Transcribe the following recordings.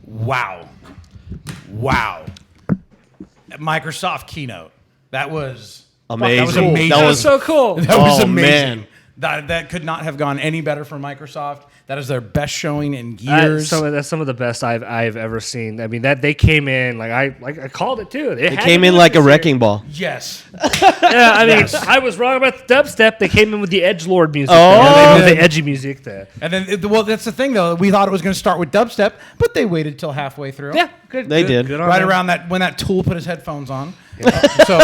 Wow. Microsoft Keynote. That was amazing. That was amazing. That was so cool. That was amazing. Man. That could not have gone any better for Microsoft. That is their best showing in years. That's some of the best I've ever seen. I mean, that they came in I called it too. They came in like a wrecking ball. Yes. Yeah, I mean, I was wrong about the dubstep. They came in with the edgelord music. Oh. The edgy music there. And then, that's the thing though. We thought it was going to start with dubstep, but they waited till halfway through. Yeah, good. They did. Good on Right them. around that when that Tool put his headphones on. So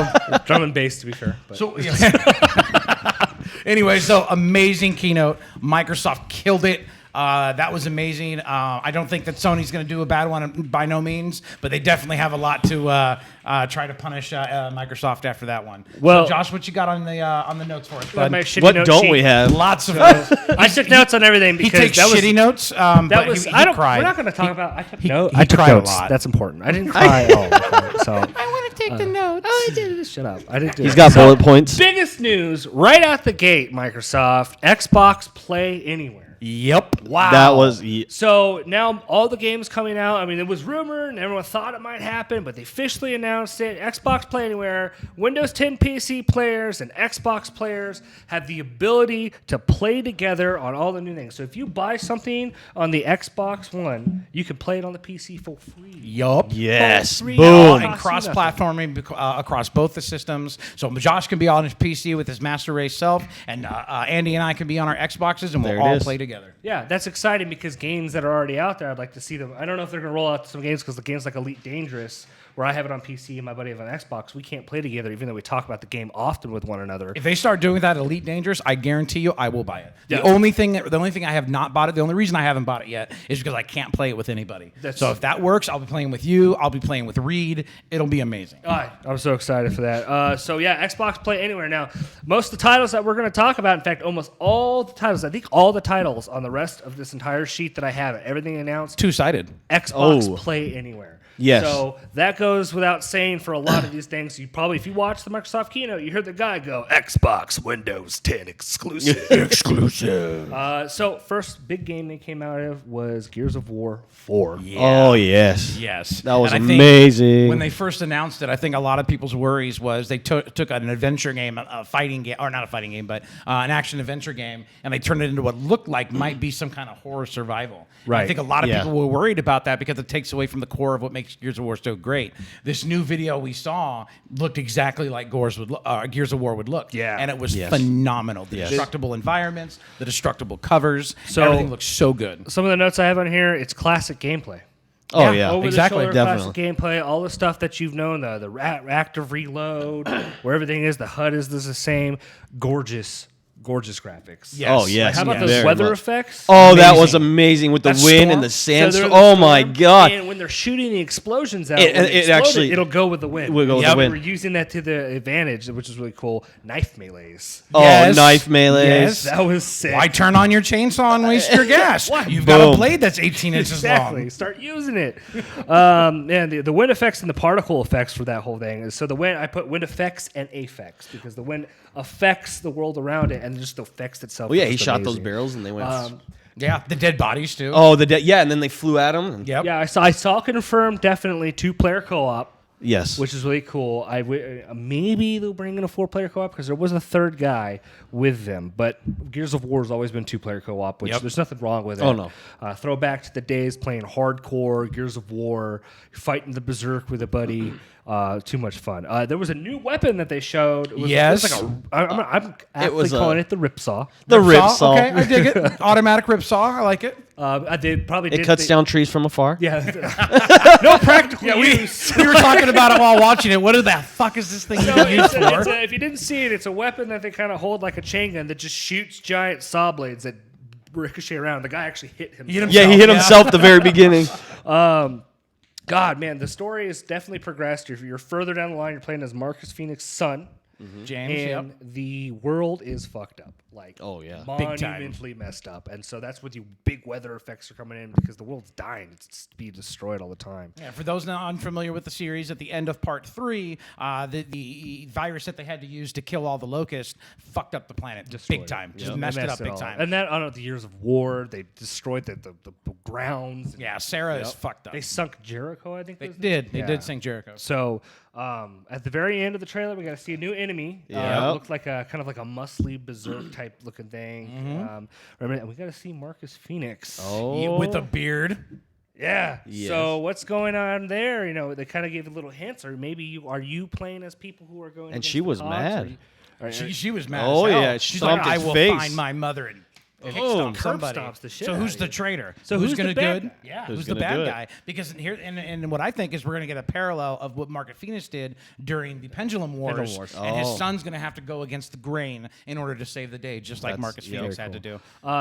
Drum and bass, to be fair. But. So, anyway, so amazing keynote. Microsoft killed it. That was amazing. I don't think that Sony's going to do a bad one by no means, but they definitely have a lot to try to punish Microsoft after that one. Well, so Josh, what you got on the notes for us, bud? What don't we have? Lots of I took notes on everything because he takes that was shitty notes. That was he I don't. cried. We're not going to talk about. I took he took cried a notes. lot. That's important. I didn't cry at all. So I want to take the notes. I did. Shut up. I didn't do He's it. got bullet points. Biggest news right out the gate, Microsoft. Xbox Play Anywhere. Yep. Wow. That was So now all the games coming out. I mean, it was rumored and everyone thought it might happen, but they officially announced it. Xbox Play Anywhere. Windows 10 PC players and Xbox players have the ability to play together on all the new things. So if you buy something on the Xbox One, you can play it on the PC for free. Yup. yes. Free. Boom. And cross-platforming across both the systems. So Josh can be on his PC with his Master Race self, and Andy and I can be on our Xboxes, and There we'll it all is. play together. Yeah, that's exciting because games that are already out there, I'd like to see them. I don't know if they're going to roll out some games because the games like Elite Dangerous, where I have it on PC and my buddy have it on Xbox, we can't play together even though we talk about the game often with one another. If they start doing that Elite Dangerous, I guarantee you I will buy it. Yeah. The only thing I have not bought it, the only reason I haven't bought it yet is because I can't play it with anybody. So if that works, I'll be playing with you. I'll be playing with Reed. It'll be amazing. All right, I'm so excited for that. So yeah, Xbox Play Anywhere. Now, most of the titles that we're going to talk about, in fact, almost all the titles, I think all the titles on the rest of this entire sheet that I have, everything announced, Two-sided. Xbox Play Anywhere. Yes. So that goes without saying for a lot of these things. You probably, if you watch the Microsoft keynote, you heard the guy go, Xbox Windows 10 exclusive. Exclusive. So first big game they came out of was Gears of War 4. Yeah. Oh, yes. Yes. That was And I think amazing. when they first announced it, I think a lot of people's worries was they took an adventure game, a fighting game, or not a fighting game, but an action-adventure game, and they turned it into what looked like might be some kind of horror survival. Right. And I think a lot of people were worried about that because it takes away from the core of what makes Gears of War so great. This new video we saw looked exactly like Gears of War would look. Yeah. And it was phenomenal. The destructible environments, the destructible covers, everything looks so good. Some of the notes I have on here, it's classic gameplay. Oh, yeah. Over exactly, the shoulder classic gameplay, all the stuff that you've known, the active reload, where everything is, the HUD is the same, gorgeous graphics. Yes. Oh, yes. How about Very those weather much. effects? Oh, that was amazing with the That wind storm. and the sandstorm. they're Oh, the my storm, God. And when they're shooting the explosions out, It- when they it explode actually- it'll go with the wind. Will go with the wind. We're using that to the advantage, which is really cool. Knife melees. Oh, Yes. knife melees. Yes. That was sick. Why turn on your chainsaw and waste your gas? Why? You've got a Boom. blade that's 18 inches Exactly. long. Start using it. And the wind effects and the particle effects for that whole thing. So the wind, I put wind effects and affects because the wind affects the world around it and just the effects itself. Oh, yeah. is He just shot those amazing. barrels and they went. Yeah, the dead bodies too. Oh, and then they flew at him. Yep. Yeah, I saw confirmed definitely 2-player co-op. Yes. Which is really cool. Maybe they'll bring in a 4-player co-op because there was a third guy with them. But Gears of War has always been 2-player co-op, which there's nothing wrong with it. Oh, no. Throwback to the days playing hardcore Gears of War, fighting the Berserk with a buddy. Too much fun. There was a new weapon that they showed. It was, Yes. It was like I'm actually was calling it the Ripsaw. the ripsaw. Okay, I dig it. Automatic ripsaw. I like it. They probably It cuts down trees from afar. Yeah. No practical use. We were talking about it while watching it. What the fuck is this thing No, being used for? if you didn't see it, it's a weapon that they kind of hold like a chain gun that just shoots giant saw blades that ricochet around. The guy actually hit himself. Yeah, he hit himself at the very beginning. God, man, the story has definitely progressed. You're further down the line. You're playing as Marcus Phoenix's son. James, And the world is fucked up. Like, Oh, yeah. Big time. monumentally messed up. And so that's where the big weather effects are coming in because the world's dying. It's being destroyed all the time. Yeah, for those not unfamiliar with the series, at the end of part 3, the virus that they had to use to kill all the locusts fucked up the planet big time. Just messed it up big time. And that, I don't know, the years of war, they destroyed the grounds. Yeah, Sarah is Yep. fucked up. They sunk Jericho, I think. They was- did. They Yeah. did sing Jericho. So at the very end of the trailer, we got to see a new enemy. Yeah. It looked like a kind of like a muscly berserk type looking thing. And we got to see Marcus Phoenix. Oh, With a beard. Yeah. Yes. So what's going on there? You know, they kind of gave a little hints, or maybe are you playing as people who are going? And against she the was Cogs, mad. She was mad. Oh, as hell. yeah, she She's like, stomped I his will face. find my mother and Boom. stomp Curb somebody. stomps the shit So out who's of the you. traitor? So who's who's gonna the bad good? guy? Yeah, Who's who's the gonna bad do it? guy? Because here and what I think is we're gonna get a parallel of what Market Phoenix did during the Pendulum Wars, Wars. and his Oh. son's gonna have to go against the grain in order to save the day, just like That's- Marcus yeah, Phoenix very had to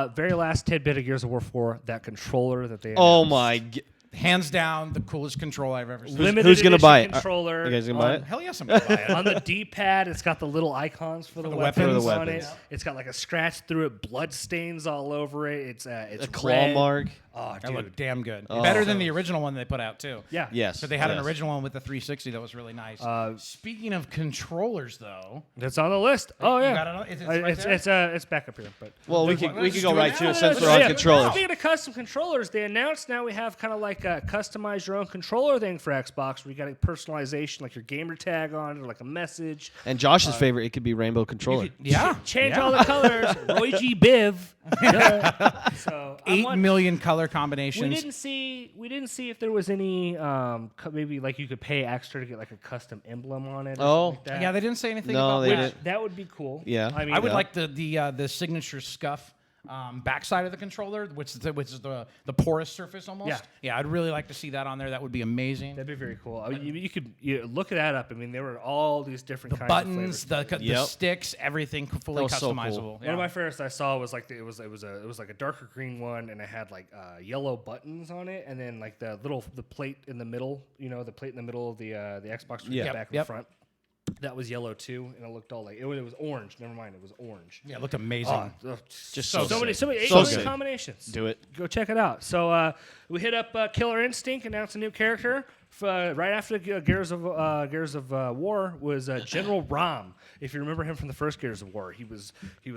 do. Very last tidbit of Gears of War 4, that controller that they Oh announced. my! Hands down, the coolest control I've ever seen. Limited Who's gonna edition buy it? controller. You guys gonna buy on- it? Hell yes, I'm gonna buy it. On the D-pad, it's got the little icons for the the weapons, weapons. on For the it. weapons. It's got like a scratch through it, blood stains all over it. It's A claw red. mark. Oh, That dude. looked damn good. Oh. Better than the original one they put out too. Yeah. Yes. But they had an yes. original one with the 360 that was really nice. Speaking of controllers, though, That's on the list. Oh You yeah. got it on- it's right there? it's back up here, but. Well, we Let's could just go do right it to now. it since Yeah, we're on yeah. controllers. Speaking of custom controllers, they announced now we have kind of like a customize your own controller thing for Xbox, where you got a personalization, like your gamer tag on it, or like a message. And Josh's favorite, it could be rainbow controller. Yeah. Change Yeah. all the colors. Roy G. Biv. Yeah. So I 8 want- million color combinations. We didn't see if there was any maybe like you could pay extra to get like a custom emblem on it. Or Oh. something like that. Yeah, they didn't say anything No, about they that. didn't. That would be cool. Yeah. I mean, I would Yeah. like the signature scuff backside of the controller, which is the porous surface almost. Yeah. I'd really like to see that on there. That would be amazing. that'd be very cool. I mean, you could look that up. I mean, there were all these different kinds Buttons, of flavors. the Yep. sticks, everything fully That was so cool. customizable. One of my favorites I saw was like it was like a darker green one, and it had like yellow buttons on it, and then like the plate in the middle, the plate in the middle of the Xbox, Yeah. back and Yep. front. That was yellow too, and it looked all like it was orange. Never mind, it was orange. Yeah, it looked amazing. Just so so many, sick. so many, So so many sick. combinations. Do it. Go check it out. So we hit up Killer Instinct, announced a new character. Right after Gears of War was General Rom. If you remember him from the first Gears of War, he was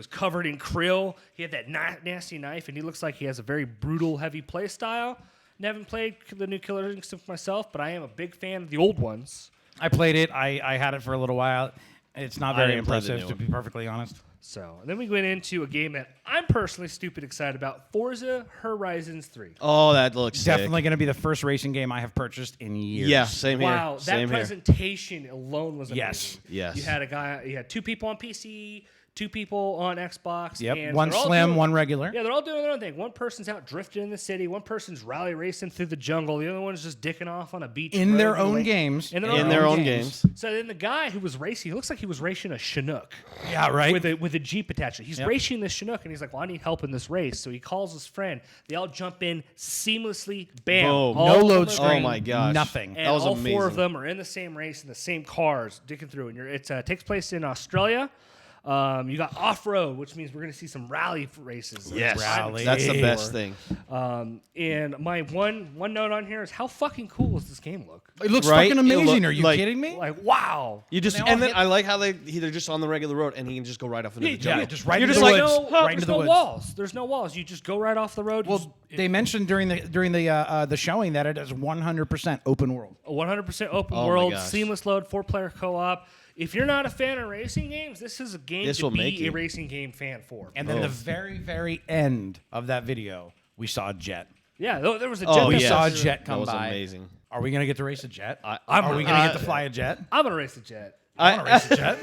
covered in krill. He had that nasty knife, and he looks like he has a very brutal, heavy play style. Haven't played the new Killer Instinct myself, but I am a big fan of the old ones. I played it. I had it for a little while. It's not I very didn't play the impressive, new to be perfectly honest. So and then we went into a game that I'm personally stupid excited about: Forza Horizons 3. Oh, that looks sick. Definitely going to be the first racing game I have purchased in years. Yeah, same here. Wow, that Same here. presentation alone was amazing. Yes. Yes. You had two people on PC, two people on Xbox. Yep. And One they're all slim, doing- one regular. Yeah, they're all doing their own thing. One person's out drifting in the city. One person's rally racing through the jungle. The other one's just dicking off on a beach. In road their the own lake. games. In In their own games. So then the guy who was racing, he looks like he was racing a Chinook Yeah, right. with a Jeep attached. He's Yep. racing this Chinook, and he's like, "Well, I need help in this race." So he calls his friend. They all jump in seamlessly. Bam! Boom. All no of them load are- screen. Oh my gosh. Nothing. and That was all amazing. four of them are in the same race in the same cars, dicking through. And it takes place in Australia. You got off-road, which means we're going to see some rally races. Yes. Rally. That's the best thing. And my one note on here is how fucking cool does this game look? It looks Right? fucking It amazing. look Are you like- kidding me? Like, wow. You just they all and then hit- I like how they're just on the regular road and he can just go right off into the jungle. Yeah, just right You're into just the like, woods. No, Right into there's the no woods. walls. There's no walls. You just go right off the road. Well, they mentioned during the showing that it is 100% open world. A 100% open Oh my world, gosh. seamless load, 4-player co-op. If you're not a fan of racing games, this is a game This to will make be a you. racing game fan for. And then the very, very end of that video, we saw a jet. Yeah, there was a jet. Oh, We that yes. saw a was- jet That come was by. amazing. Are we gonna get to race a jet? I'm Are we gonna get to fly a jet? I'm gonna race a jet. I want to race a jet.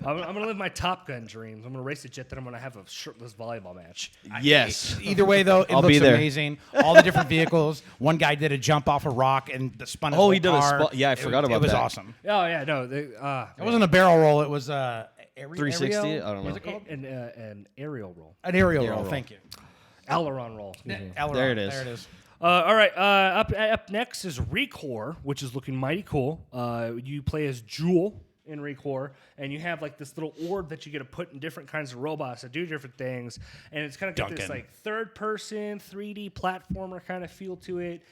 I'm gonna live my Top Gun dreams. I'm gonna race a jet. Then I'm gonna have a shirtless volleyball match. Yes. Either way, though, it I'll looks be there. amazing. All the different vehicles. One guy did a jump off a rock and spun his Oh, whole he did a car. spot- yeah, I forgot about It was that. awesome. Oh yeah, no, It wasn't a barrel roll. It was a 360? aerial? I don't know. What's it called? an aerial roll, An aerial Aerial roll. roll. Thank you. aileron roll. Excuse me. Aileron. There it is. There it is. All right, up next is Recore, which is looking mighty cool. You play as Jewel. in ReCore, and you have like this little orb that you get to put in different kinds of robots that do different things, and it's kind of got this Duncan. like third-person 3D platformer kind of feel to it.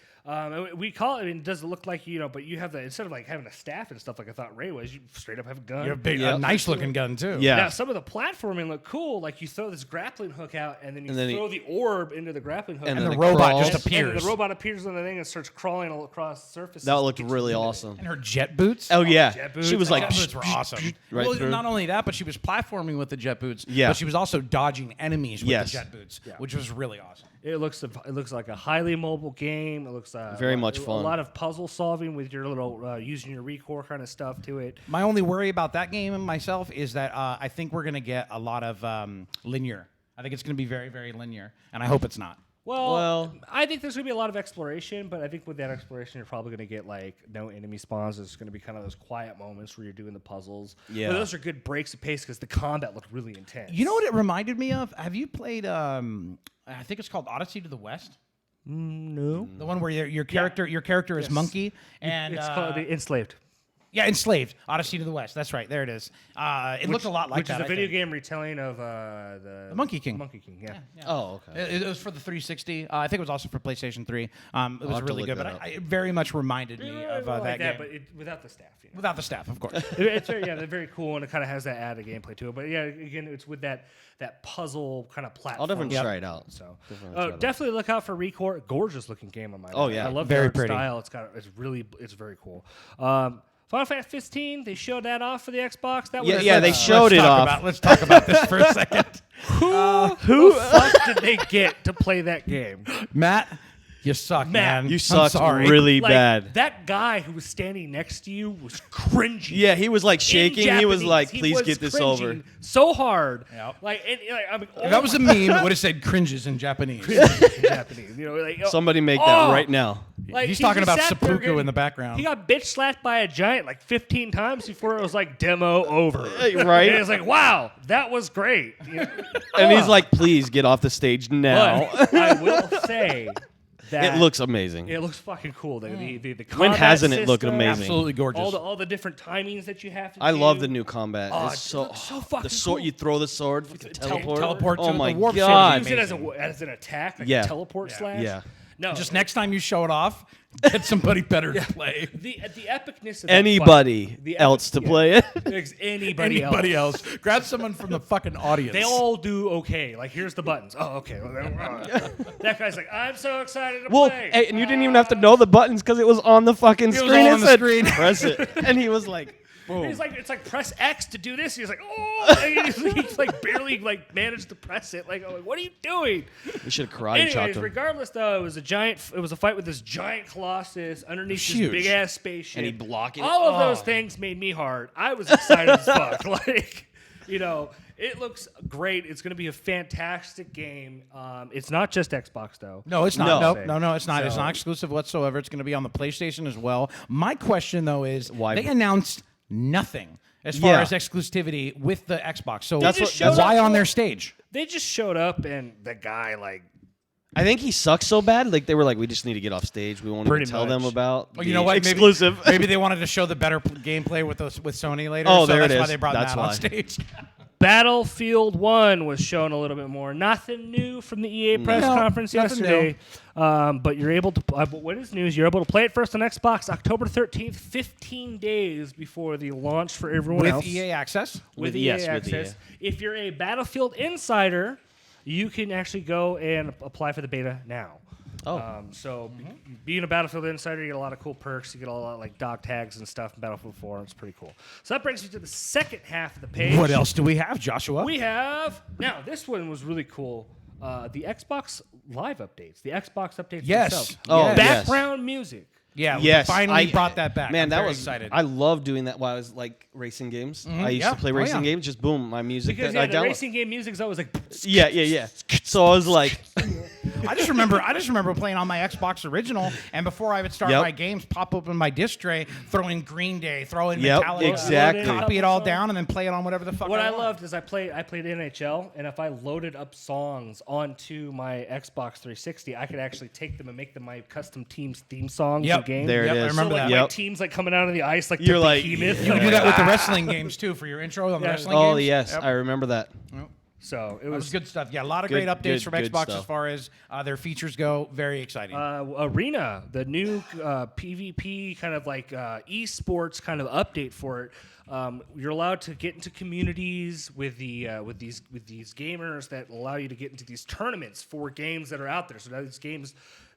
We call it. I mean, it doesn't look like but you have instead of like having a staff and stuff like I thought Ray was, you straight up have a gun. You have a nice looking gun too. Yeah. Now some of the platforming look cool. Like you throw this grappling hook out, and then you throw the orb into the grappling hook, And then the it robot crawls. just appears. And the robot appears on the thing and starts crawling all across surfaces. That looked really awesome. And her jet boots. Oh yeah, jet boots. she was like, Jet boots were awesome. right well, through. not only that, but she was platforming with the jet boots. Yeah. But she was also dodging enemies with Yes. the jet boots, which was really awesome. It looks like a highly mobile game. It looks Very much fun. A lot of puzzle solving with your little using your ReCore kind of stuff to it. My only worry about that game and myself is that I think we're going to get a lot of linear. I think it's going to be very, very linear, and I hope it's not. Well, I think there's going to be a lot of exploration, but I think with that exploration, you're probably going to get like no enemy spawns. There's going to be kind of those quiet moments where you're doing the puzzles. Yeah. But those are good breaks of pace because the combat looked really intense. You know what it reminded me of? Have you played? I think it's called Odyssey to the West. No. The one where your character is Monkey, and It's called the Enslaved. Yeah, Enslaved. Odyssey to the West. That's right. There it is. It looked a lot like which that. is a I video think. game retelling of the Monkey King. Monkey King, yeah. Oh, okay. It was for the 360. I think it was also for PlayStation 3. It was have to really look good, but that up. it very much reminded me of Like that game. but without the staff. Without the staff, of course. It's very, they're very cool, and it kind of has that added gameplay to it. But yeah, again, it's with that puzzle kind of platform. I'll definitely try it out. So Definitely definitely look out for ReCore. Gorgeous looking game on my. Oh, end. yeah. I love Very the art pretty. style. It's very cool. Final Fantasy 15. They showed that off for the Xbox. That was they showed it off. Let's talk about this for a second. Who the fuck did they get to play that game? Matt, you suck, Matt, man. You I'm sucked sorry. really Like, bad. That guy who was standing next to you was cringing. Yeah, he was like shaking. In He was Japanese. like, He "Please was get this cringing over." so hard. Yep. I mean, If that was a meme, it would have said cringes in Japanese. Japanese. Somebody make that right now. Like, He's he talking just about sat there seppuku getting- in the background. He got bitch slapped by a giant like 15 times before it was like demo over. Right? And it's like, wow, that was great. You know? And he's like, "Please get off the stage now." But I will say that It looks amazing. it looks fucking cool. The When combat hasn't it looked system, amazing? Absolutely gorgeous. All the different timings that you have to I do. love the new combat. Oh, it's it so looks so fucking the sword. cool. You throw the sword, teleport. to Oh the my warp zone. god! Use it as an attack, like Yeah. a teleport slash. Yeah. No, Just next time you show it off, get somebody better to play. the epicness of that Anybody fight, the else to yeah. play it? Anybody else. Grab someone from the fucking audience. They all do okay. Like, here's the buttons. Oh, okay. That guy's like, I'm so excited to Well, play. hey, and you didn't even have to know the buttons because it was on the fucking was screen. all It on the said, screen. "Press it," and he was like, "Boom." He's like, it's like press X to do this. He's like, oh, and he's like barely like managed to press it. Like, I'm like, what are you doing? We should have karate chopped Anyways, him. regardless though, it was a fight with this giant colossus underneath this Huge. big ass spaceship. And he blocking it. All of Oh. those things made me hard. I was excited as fuck. Like, it looks great. It's going to be a fantastic game. It's not just Xbox though. No, it's not. No. No, it's not. It's So- not exclusive whatsoever. It's going to be on the PlayStation as well. My question, though, is Why- they announced nothing as far Yeah. as exclusivity with the Xbox. So That's what- that's why what- on their stage? They just showed up and the guy like. I think he sucks so bad. Like they were like, "We just need to get off stage. We won't even Pretty tell them much. about Well, the you know what? exclusive." Maybe they wanted to show the better gameplay with Sony later. Oh, so there it that's why is. they brought That's that why. on stage. Battlefield 1 was shown a little bit more. Nothing new from the EA press No, conference nothing yesterday. But you're able to. What is news? You're able to play it first on Xbox October 13th, 15 days before the launch for everyone With else. EA Access? With With- EA yes, with access. If you're a Battlefield insider, you can actually go and apply for the beta now. Oh. Being a Battlefield insider, you get a lot of cool perks. You get a lot of like dog tags and stuff in Battlefield 4. It's pretty cool. So that brings me to the second half of the page. What else do we have, Joshua? We have now. This one was really cool. The Xbox Live updates. The Xbox updates. Yes. themselves. Oh, yes. yes. Background music. Yeah, Yes, we finally I- brought that back. Man, I'm that very was excited. I love doing that while I was like racing games. I used Yeah. to play Oh, racing yeah. games. Just boom, my music. Because that I the download- racing game music is always like. Yeah. So I was like, I just remember playing on my Xbox original, and before I would start Yep. my games, pop open my disc tray, throw in Green Day, throw in Yep, Metallica, exactly. copy it all down, and then play it on whatever the fuck. What I want. loved is I played NHL, and if I loaded up songs onto my Xbox 360, I could actually take them and make them my custom team's theme songs Yep. and games. There Yep, it I is. remember So like that. my Yep. team's like coming out of the ice like You're the like- behemoth. You can do that with the wrestling games too for your intro on the wrestling Oh games. yes, Yep. I remember that. So it That was was good stuff. Yeah, a lot of Good- great updates good- from good Xbox stuff. as far as their features go. Very exciting. Arena, the new PvP kind of like esports kind of update for it. You're allowed to get into communities with these gamers that allow you to get into these tournaments for games that are out there. So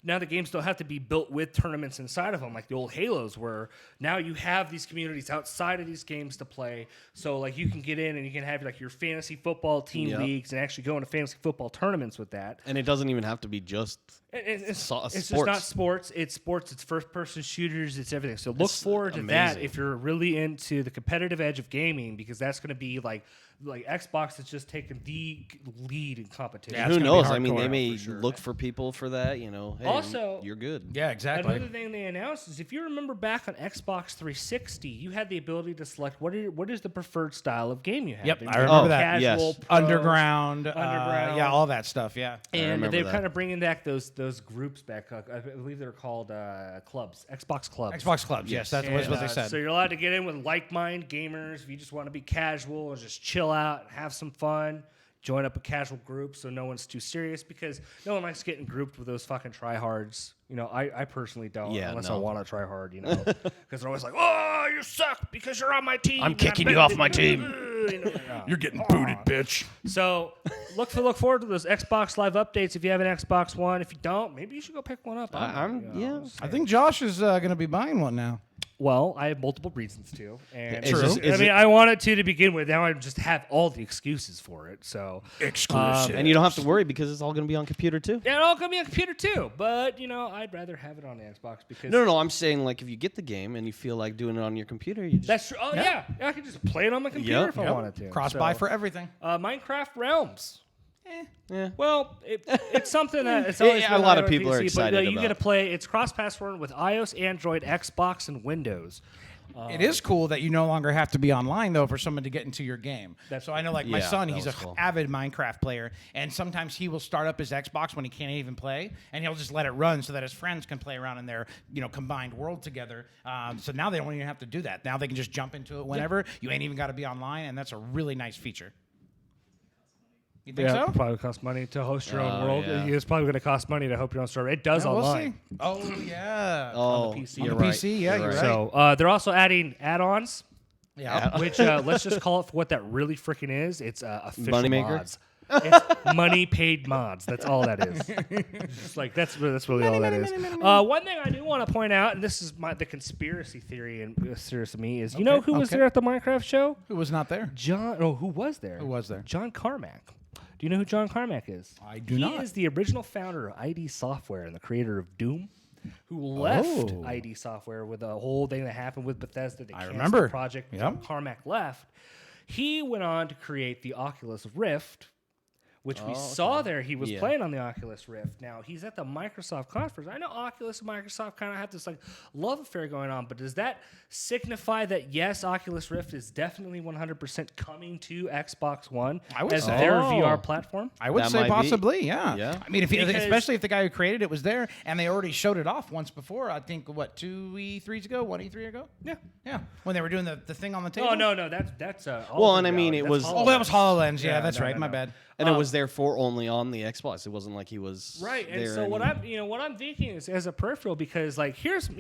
now the games don't have to be built with tournaments inside of them like the old Halos, where now you have these communities outside of these games to play. So like you can get in and you can have like your fantasy football team Yep. leagues and actually go into fantasy football tournaments with that. And it doesn't even have to be just. It's just sports. not sports. It's sports. It's first-person shooters. It's everything. So look It's forward to that amazing. if you're really into the competitive edge of gaming, because that's going to be like Xbox has just taken the lead in competition. Yeah, Who it's gonna be knows? I mean, they hardcore, may for sure. look for people for that. You know. Hey, Also- you're good. yeah, exactly. Another thing they announced is if you remember back on Xbox 360, you had the ability to select what is the preferred style of game you have. Yep, And I you remember had that. Casual, Yes. pro, Underground, Underground. yeah, all that stuff. Yeah. And remember they're that. kind of bringing back those groups back. I believe they're called clubs, Xbox clubs. Xbox clubs. Yes, that's what they And, said. So you're allowed to get in with like-minded gamers. If you just want to be casual and just chill out and have some fun, join up a casual group so no one's too serious, because no one likes getting grouped with those fucking tryhards. You know, I personally don't, Yeah, unless no. I want to try hard, you know, because they're always like, "Oh, you suck because you're on my team. I'm and kicking I'm you off better my than you." team. You know, yeah. You're getting booted, bitch. So look forward to those Xbox Live updates if you have an Xbox One. If you don't, maybe you should go pick one up. I think Josh is going to be buying one now. Well, I have multiple reasons to, and Is this- is I mean, it- I wanted to begin with. Now I just have all the excuses for it. So Exclusive. And you don't have to worry because it's all going to be on computer too. yeah, it's all gonna be on computer too. But you know, I'd rather have it on the Xbox because No. I'm saying like if you get the game and you feel like doing it on your computer, you just that's true. Oh yeah, I could just play it on my computer Yep. if I wanted to. Cross-buy So, for everything. Minecraft Realms. yeah. Well, it's something that it's always Yeah, a been lot on of people are PC, excited but, you about. get to play. It's cross-platform with iOS, Android, Xbox, and Windows. It is cool that you no longer have to be online though for someone to get into your game. So I know, like my Yeah, son, that he's was an cool. avid Minecraft player, and sometimes he will start up his Xbox when he can't even play, and he'll just let it run so that his friends can play around in their combined world together. So now they don't even have to do that. Now they can just jump into it whenever. You ain't even got to be online, and that's a really nice feature. You think Yeah, so? it probably costs money to host your own world. yeah. It's probably going to cost money to host your own server. It does Yeah, we'll online. see. Oh yeah. Oh, PC. On you're the right. PC, yeah, you're right. So they're also adding add-ons, Yeah. which let's just call it for what that really freaking is. It's official Moneymaker? mods. It's money paid mods. That's all that is. Just like that's really all that is. One thing I do want to point out, and this is the conspiracy theory and serious to me, is you know who was okay. there at the Minecraft show? Who was not there? Who was there? Who was there? John Carmack. Do you know who John Carmack is? I do he not. He is the original founder of ID Software and the creator of Doom, who left ID Software with a whole thing that happened with Bethesda. They canceled remember. the project. Yep. John Carmack left. He went on to create the Oculus Rift, which we saw there. He was playing on the Oculus Rift. Now, he's at the Microsoft conference. I know Oculus and Microsoft kind of have this like love affair going on, but does that signify that, yes, Oculus Rift is definitely 100% coming to Xbox One I would as say. their Oh. VR platform? I would That say might be. possibly, yeah. Yeah. I mean, Because- especially if the guy who created it was there, and they already showed it off once before. I think 2 E3s ago, 1 E3 ago. Yeah, when they were doing the thing on the table. Oh, no, that's Well, and I mean, it was- Oh, that was HoloLens. Yeah, that's no, right. no, My no. bad. And it was therefore only on the Xbox. It wasn't like he was Right, and there so what any- I'm thinking is as a peripheral, because like here's my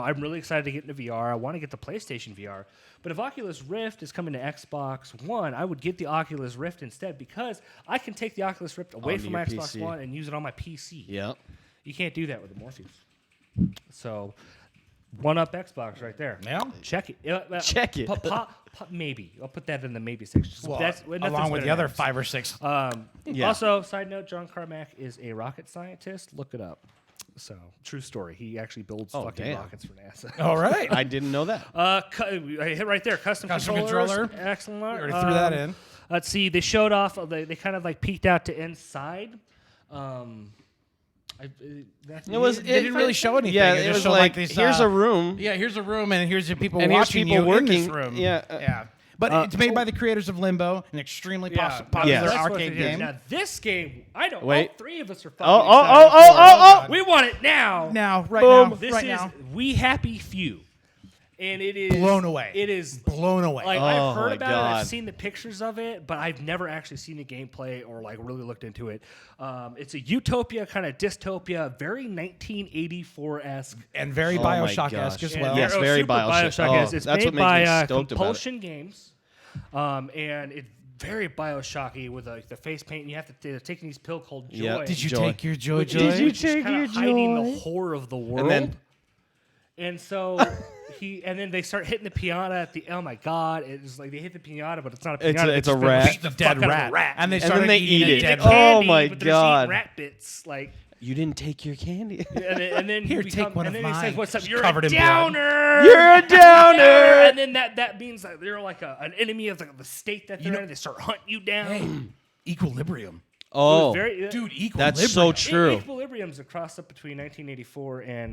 I'm really excited to get into VR. I want to get the PlayStation VR, but if Oculus Rift is coming to Xbox One, I would get the Oculus Rift instead because I can take the Oculus Rift away Onto from your my Xbox PC. One and use it on my PC. Yeah. You can't do that with the Morpheus. So, one up Xbox right there. Yeah. Check it. Check it. Maybe I'll put that in the maybe section. Well, Nothing's along with been the other announced. 5 or 6. Yeah. Also, side note, John Carmack is a rocket scientist. Look it up. So, true story. He actually builds fucking damn. rockets for NASA. All right. I didn't know that. I hit right there. Custom controller. Excellent. We already threw that in. Let's see. They showed off. They kind of like peeked out to inside They didn't really show anything. Yeah, It it just was showed like, these, here's a room. Yeah, here's a room, and here's the people And here's watching people you in this working. room. Yeah, yeah. But it's made by the creators of Limbo, an extremely popular Yes. that's what arcade it is. game. Now this game, I know Wait. all three of us are fucking Oh. excited for it. We want it now. Now, right Boom. now, This right is now, We Happy Few. And it is blown away. It is blown away. like Oh I've my heard about it, God. I've seen the pictures of it, but I've never actually seen the gameplay or like really looked into it. It's a utopia kind of dystopia, very 1984-esque. and very Oh my Bioshock-esque gosh. as well. Yes, very super Bioshock. Bioshock. Oh, It's that's made what makes by me stoked about it. Compulsion Games, and it's very Bioshocky with like the face paint. And you have to they're taking these pill called Joy. Yeah. Did you Joy. take your joy? Which Joy? is- which is kinda hiding the horror of the world. then- And so then they start hitting the piano at the. Oh my god! It's like they hit the piano, but it's not a It's piano. a just rat. beat the dead fuck out of rat. a And they And started then they eating eat a it. dead The rat. candy, my but they're just eating God. rat bits like. You didn't take your candy. And then Here, you take become, one and of then he mine. says, "What's up? Just You're covered a in blood. downer. You're a downer. And then that means that they're like an enemy of the state that they're in. They start hunting you down. Hey, Equilibrium. Oh, Dude, Equilibrium. that's so true. Equilibrium's a cross up between 1984 and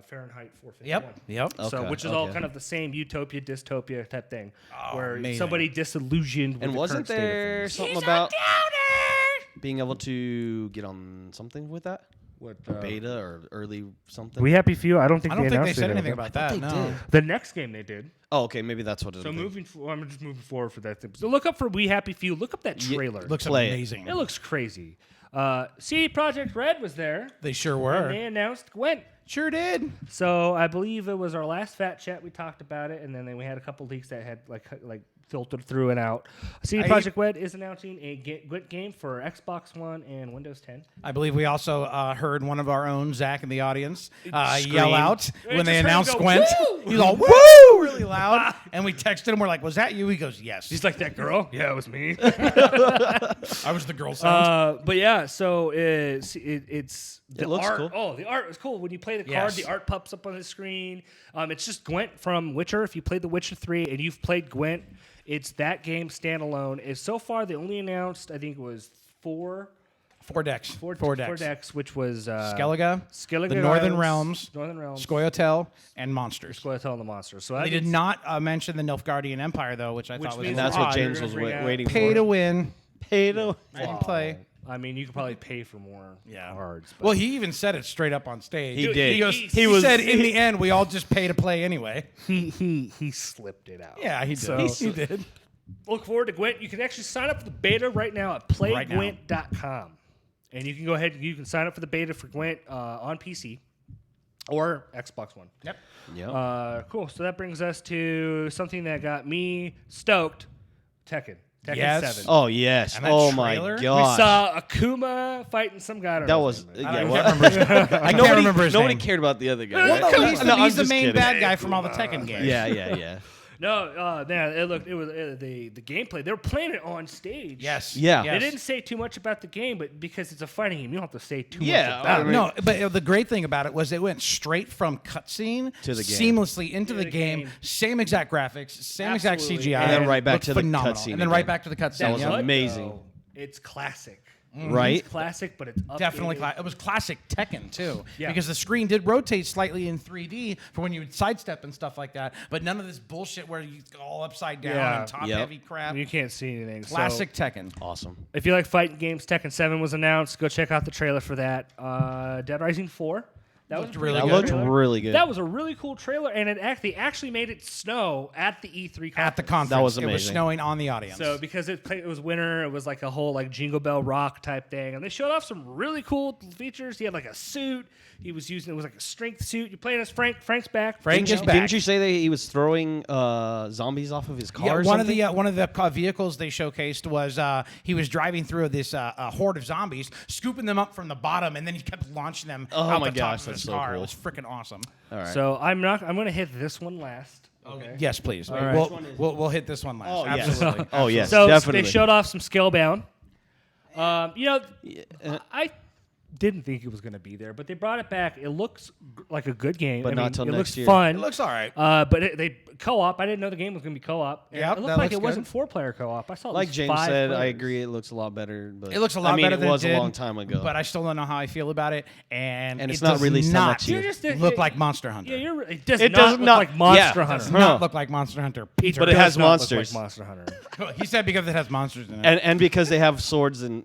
Fahrenheit 451. Yep. So, Okay, which is all okay. kind of the same utopia, dystopia type thing, where amazing. somebody disillusioned with And the wasn't current state of there things. something about being able to get on something with that? What, Beta or early something? We Happy Few? I don't think I don't they think they announced said it. anything about that. No. The next game they did. Oh, okay, maybe that's what it is. So I'm just moving forward for that thing. So look up for We Happy Few. Look up that trailer. Looks Play it. amazing. It looks crazy. CD Projekt Red was there. They sure And were. they announced Gwent. Sure did. So I believe it was our last Fat Chat. We talked about it, and then we had a couple leaks that had like filtered through and out. CD Projekt Red is announcing a Gwent game for Xbox One and Windows 10. I believe we also heard one of our own, Zach, in the audience, Scream. yell out I when they just heard him announced go, Gwent. "Woo!" He's all, woo, really loud. And we texted him. We're like, was that you? He goes, yes. He's like, that girl? Yeah, it was me. I was the girl sound. But yeah, so it's the It looks art. cool. Oh, the art is cool. When you play the card, Yes. the art pops up on the screen. It's just Gwent from Witcher. If you played The Witcher 3 and you've played Gwent, it's that game standalone. Is so far they only announced, I think it was four decks. Four decks. which was Skellige, Skellige the Northern Islands, Realms, Scoia'tael, and Monsters. Scoia'tael and the Monsters. So They did not mention the Nilfgaardian Empire, though, which I thought was means And that's odd. what James You're was gonna bring out waiting pay for. to win. Pay to I didn't play. I mean, you could probably pay for more cards. But Well, he even said it straight up on stage. He did. He goes. He He said, "In the end, we all just pay to play anyway." he slipped it out. Yeah, he did. So- he did. Look forward to Gwent. You can actually sign up for the beta right now at playgwent.com. And you can go ahead and you can sign up for the beta for Gwent on PC or Xbox One. Yep. Yep. Cool. So that brings us to something that got me stoked. Tekken Yes. 7. Oh yes. And that Oh my trailer? We god. We saw Akuma fighting some guy. I don't that know was his name. I what? can't remember his Nobody name. cared about the other guy. Well, right? no, he's, No, I'm he's the just main kidding. bad guy from all the Tekken games. Yeah. No, it was the gameplay. They were playing it on stage. Yes. Yeah. They Yes. didn't say too much about the game, but because it's a fighting game, you don't have to say too Yeah, much about I it. mean- No, but the great thing about it was it went straight from cutscene To the game. seamlessly into the game. Same exact graphics, same exact Absolutely. CGI, And then right back looked to the phenomenal. cutscene and then right again. back to the That cutscene. was yeah. amazing. Though, it's classic. Right? It's classic, but it's updated. Definitely, it was classic Tekken too, Yeah. because the screen did rotate slightly in 3D for when you would sidestep and stuff like that. But none of this bullshit where you go all upside down Yeah. and top Yep. heavy crap. You can't see anything. So, Classic Tekken. Awesome. if you like fighting games, Tekken 7 was announced. Go check out the trailer for that. Dead Rising 4. That was Looked a really pretty That good. good looked trailer. really good. That was a really cool trailer, and they actually made it snow at the E3 conference. At the conference, That was it was amazing. snowing on the audience. So because it was winter, it was like a whole like Jingle Bell Rock type thing, and they showed off some really cool features. He had like a suit. He was using it was like a strength suit. You're playing as Frank. Frank's back. Frank is back. Didn't you say that he was throwing zombies off of his car? Yeah, or one something? of the vehicles they showcased was he was driving through this horde of zombies, scooping them up from the bottom, and then he kept launching them out my the top gosh, of that's his so car. cool. It was freaking awesome. All right. So I'm going to hit this one last. Okay. Yes, please. right. We'll hit this one last. Oh, yes. Absolutely. Oh yes, So definitely. they showed off some Scalebound. didn't think it was going to be there, but they brought it back. It looks like a good game. But not till it next looks year. fun. It looks all right. But they co-op. I didn't know the game was going to be co-op. And Yep, it that looked like looks it wasn't good. 4-player co-op. I saw Like James 5 said, I players. agree. It looks a lot better. But It looks a lot I mean, better it than was it did, a long time ago. but I still don't know how I feel about it. And it's it not does released till not next year. look like Monster Hunter. Yeah, it does It not does look not- like Monster yeah. Hunter. Does No. not look like Monster Hunter. Peter. But it has does not look monsters. like Monster Hunter. He said because it has monsters in it. and because they have swords and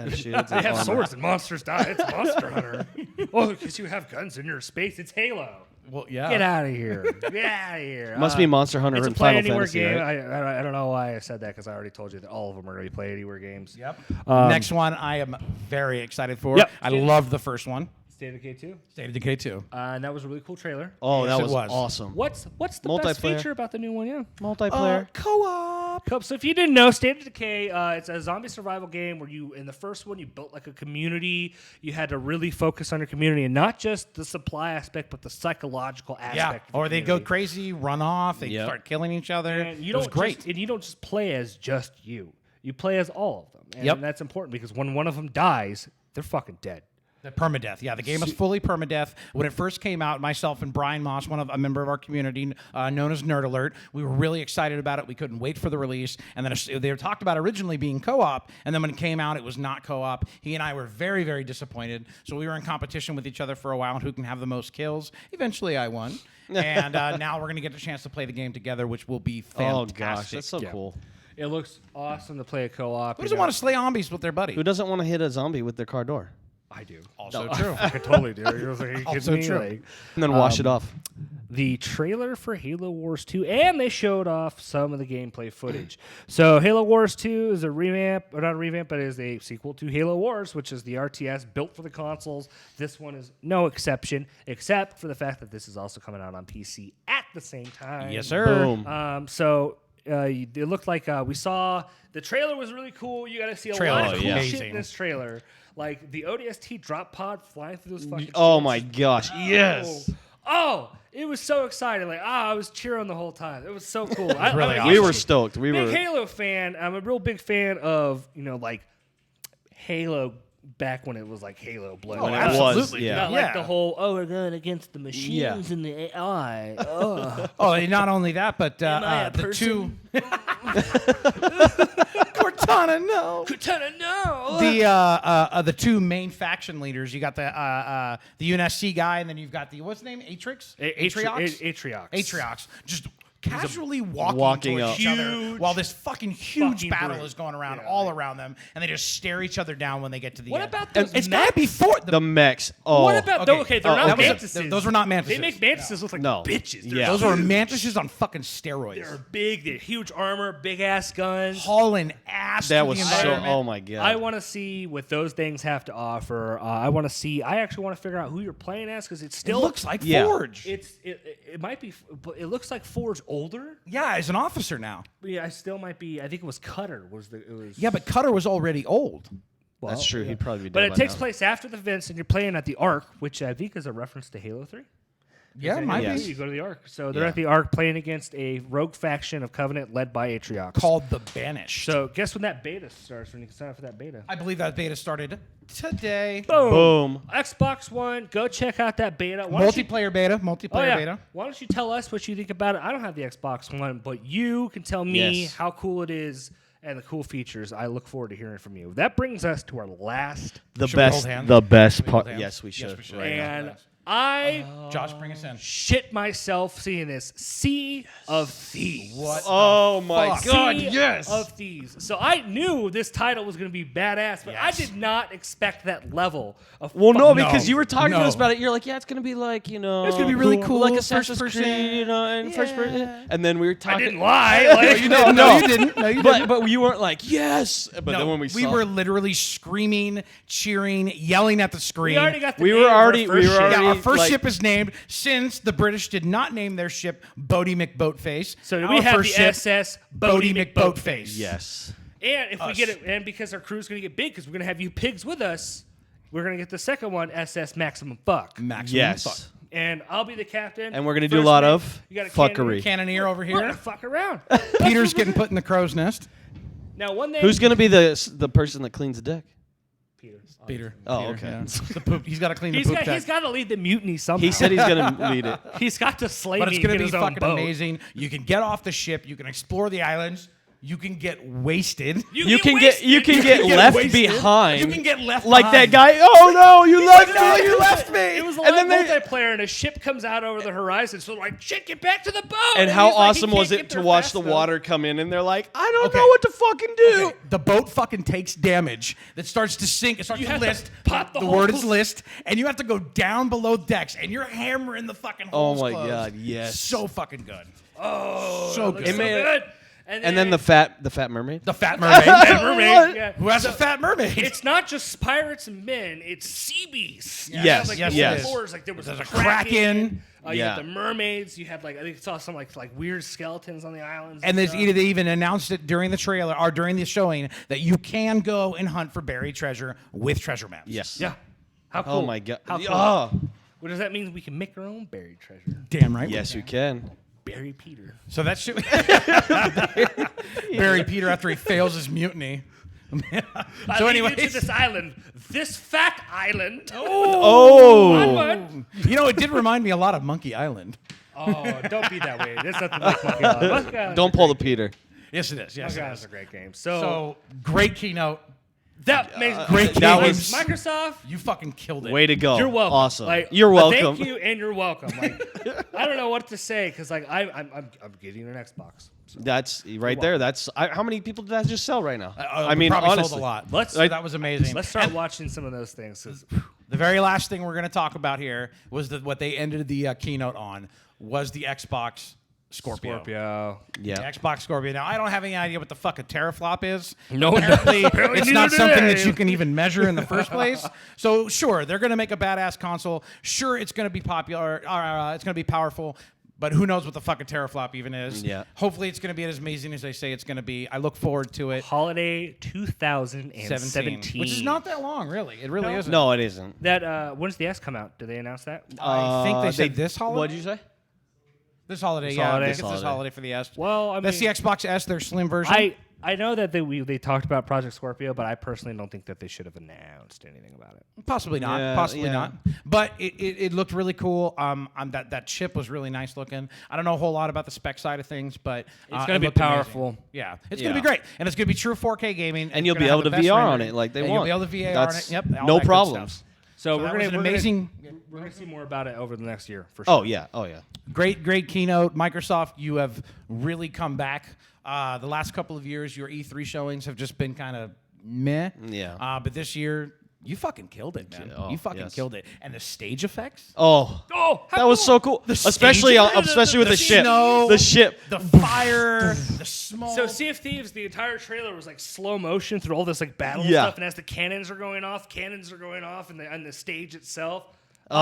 shields. They and have armor. swords and monsters die. It's Monster Hunter. Oh, because you have guns in your space. It's Halo. well, yeah. Get out of here. Get out of here. Must be Monster Hunter It's a and play Final anywhere Fantasy, game. right? I don't know why I said that because I already told you that all of them are going to be play anywhere games. Yep. Um, Next one I am very excited for. Yep. I love the first one. State of Decay 2. State of Decay 2. And that was a really cool trailer. Oh, Yes, that it was was. awesome. What's the best Multiplayer. feature about the new one? Yeah. Multiplayer. Co-op. Cool. So if you didn't know, State of Decay, it's a zombie survival game where you, in the first one, you built like a community. You had to really focus on your community and not just the supply aspect, but the psychological aspect. Yeah. of the Or they go community. crazy, run off, they Yep. start killing each other. And you it was don't great. and you don't just play as just you. You play as all of them. And Yep. that's important because when one of them dies, they're fucking dead. The permadeath. Yeah, the game is fully permadeath. When it first came out, myself and Brian Moss, a member of our community known as Nerd Alert, we were really excited about it. We couldn't wait for the release. And then they were talked about originally being co-op, and then when it came out, it was not co-op. He and I were very, very disappointed. So we were in competition with each other for a while on who can have the most kills. Eventually, I won. And now we're going to get a chance to play the game together, which will be fantastic. Oh gosh, that's so Yeah. cool. It looks awesome to play a co-op. Who doesn't want to slay zombies with their buddy? Who doesn't want to hit a zombie with their car door I do. Also true. I totally do. It was like, are you Also kidding me? true. Like, and then wash it off? the trailer for Halo Wars 2, and they showed off some of the gameplay footage. So Halo Wars 2 is a revamp, or not a revamp, but is a sequel to Halo Wars, which is the RTS built for the consoles. This one is no exception, except for the fact that this is also coming out on PC at the same time. Yes, sir. Boom. It looked like we saw the trailer was really cool. You got to see a Trailer lot of was cool amazing. shit in this trailer, like the ODST drop pod flying through those fucking. Oh ships. my gosh, yes. Oh, it was so exciting! Like, I was cheering the whole time. It was so cool. really We were I'm stoked. We a big were. Halo fan. I'm a real big fan of like Halo back when it was like Halo Blood. Oh, Like, absolutely. yeah. Not Yeah. like the whole we're going against the machines and the AI. Oh. Oh, and not only that, but Am I a the two. person? Cortana, no. Cortana, no. The two main faction leaders. You got the UNSC guy, and then you've got the what's his name? Atriox. Atriox. Atriox. Just casually walking walking towards up. each other Huge while this fucking huge fucking battle brute. is going around Yeah, all like- around them, and they just stare each other down when they get to the What end. about those It's gotta be for The mechs. Oh, What about okay. they're Oh, not that was a- mantises. those were not mantises. They make mantises look like No. bitches. They're Yeah. Those were mantises on fucking steroids. They're big. They're huge armor, big ass guns. Hauling ass. that through was the so. environment. Oh my god. I want to see what those things have to offer. I want to see. I actually want to figure out who you're playing as because it It still looks like Yeah. Forge. It might be, but it looks like Forge older. Yeah, as an officer now. But yeah, I still might be. I think it was Cutter. It was Yeah, but Cutter was already old. well, That's true. yeah. He'd probably be. But dead it by takes now. place after the events, and you're playing at the Ark, which I think is a reference to Halo 3. Yeah, In might Halo Yes. 3, be. You go to the Ark. So they're Yeah. at the Ark playing against a rogue faction of Covenant led by Atriox. Called the Banished. So guess when that beta starts? When you can sign up for that beta? I believe that beta started today. Boom. Xbox One. Go check out that beta. Why don't you- Multiplayer beta. Multiplayer Oh, yeah. beta. Why don't you tell us what you think about it? I don't have the Xbox One, but you can tell me Yes. how cool it is and the cool features. I look forward to hearing from you. That brings us to our last, The Should we hold best. hands? The best Should we hold part. hands? Yes, we should. Yes, we should. Right now. and I Josh, bring us in. shit myself seeing this Sea of Thieves. What? Oh my fuck? god! Sea Yes. of Thieves. So I knew this title was going to be badass, but I Yes. did not expect that level of. Well, no, fucking- because you were talking to no. us about it. You're like, yeah, it's gonna be like, It's gonna be really cool, like first Assassin's person. Creed, and first person. Yeah. And then we were I talking. didn't lie. Like, No, you didn't. No, you didn't. But you weren't like yes. But then when we saw, were literally screaming, cheering, yelling at the screen. we already got the We name were of our already- first we were ship. already- Yeah, our first like- ship is named since the British did not name their ship Bodie McBoatface. So our we have the first ship, SS Bodie Bodie McBoatface. yes. And if we Us. get it, and because our crew's going to get big, because we're going to have you pigs with us, we're going to get the second one, SS Maximum Fuck. Maximum Yes. fuck. And I'll be the captain. And we're gonna do a First lot mate, of you got a fuckery. Cannoneer over We're going to here. fuck around. Peter's getting put in the crow's nest. Now, one thing. Who's gonna be the person that cleans the deck? Peter. Oh, Peter, okay. yeah. The poop. He's got to clean the poop He's got to lead the mutiny somehow. He said he's gonna lead it. he's got to slay But me it's going in to be his own fucking boat. amazing. You can get off the ship. You can explore the islands. You can get wasted. You can get left wasted. behind. You can get left like that behind. guy. Oh no, you left me. No, you left me. It was a And live then they- multiplayer, and a ship comes out over the horizon. So like, shit, get back to the boat. And how he's like, he awesome was can't it get to there watch fast the enough. water come in, and they're like, I don't Okay. know what to fucking do. Okay, the boat fucking takes damage. That starts to sink. It starts You to have to list. pop the word holes. is list, and you have to go down below decks, and you're hammering the fucking Oh holes my closed. God, yes. So fucking good. Oh, So it looks good. so good. And then the fat mermaid. The Fat Mermaid. mermaid. Yeah. Who has a fat mermaid? It's not just pirates and men; it's sea beasts. You Yes, have, like, yes, the it whole is. floors, like there was There's a a kraken. You Yeah. had the mermaids. You had like I think I saw some like weird skeletons on the islands. And they stuff. even announced it during the trailer or during the showing that you can go and hunt for buried treasure with treasure maps. Yes. Yeah. How cool. Oh my God. How cool. Oh. What does that mean? We can make our own buried treasure. Damn right. Yes, we can. Bury Peter. So that shit. Bury Peter after he fails his mutiny. So anyway, anyways, this island, this fat island. Oh. What? you know, it did remind me a lot of Monkey Island. Oh, don't be that way. There's nothing like Monkey Island. Monkey Island's Don't a pull great the Peter. Yes, it is. Yes, Monkey it Island's is. a great game. So great keynote. That makes great that games. was- Microsoft. You fucking killed it. Way to go. You're welcome. Awesome. Like, You're welcome. Thank you, and you're welcome. Like, I don't know what to say because like I'm getting an Xbox. So. That's right there. That's how many people did that just sell right now? I mean, probably honestly, sold a lot. Let's- So that was amazing. Let's start watching some of those things. 'Cause The very last thing we're going to talk about here was what they ended the keynote on was the Xbox Scorpio. Scorpio. Yeah. The Xbox Scorpio. Now, I don't have any idea what the fuck a teraflop is. No one Apparently, does. Apparently it's not neither do something they. that you can even measure in the first place. So, sure, they're going to make a badass console. Sure, it's going to be popular. It's going to be powerful. But who knows what the fuck a teraflop even is. Yeah. Hopefully, it's going to be as amazing as they say it's going to be. I look forward to it. Holiday 2017. Which is not that long, really. It really isn't. No, it isn't. That when does the S come out? Did they announce that? I think they said this holiday. What did you say? This holiday, This yeah. holiday. I think it's this Holiday. holiday for the S. Well, I That's the mean, Xbox S, their slim version. I know that they talked about Project Scorpio, but I personally don't think that they should have announced anything about it. Possibly not. Yeah, Possibly yeah. not. But it looked really cool. That chip was really nice looking. I don't know a whole lot about the spec side of things, but It's gonna it be looked amazing. powerful. Yeah, it's Yeah. gonna be great, and it's gonna be true 4K gaming, And It's you'll gonna be have able the to best VR on rendering. it like they And want. You'll be able to VR That's on it. Yep. all no that good problems. stuff. So That we're was gonna an amazing. We're gonna see more about it over the next year for sure. Oh yeah. Oh yeah. Great keynote. Microsoft, you have really come back. The last couple of years, your E3 showings have just been kind of meh. Yeah. But this year, you fucking killed it, man. Oh, you fucking yes. killed it. And the stage effects, Oh. Oh, how That was cool. so cool. The Especially stage- especially with the ship. snow, The ship. the fire, the smoke. So Sea of Thieves, the entire trailer was like slow motion through all this like battle Yeah. stuff, and as the cannons are going off, and the stage itself. Oh.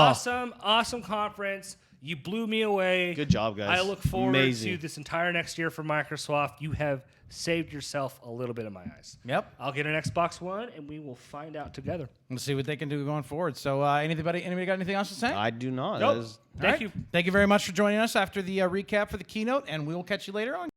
Awesome conference. You blew me away. Good job, guys. I look forward Amazing. to this entire next year for Microsoft. You have saved yourself a little bit in my eyes. Yep. I'll get an Xbox One, and we will find out together. Let's see what they can do going forward. So, anybody got anything else to say? I do not. Nope. That is- Thank you. Thank you very much for joining us after the recap for the keynote, and we will catch you later on.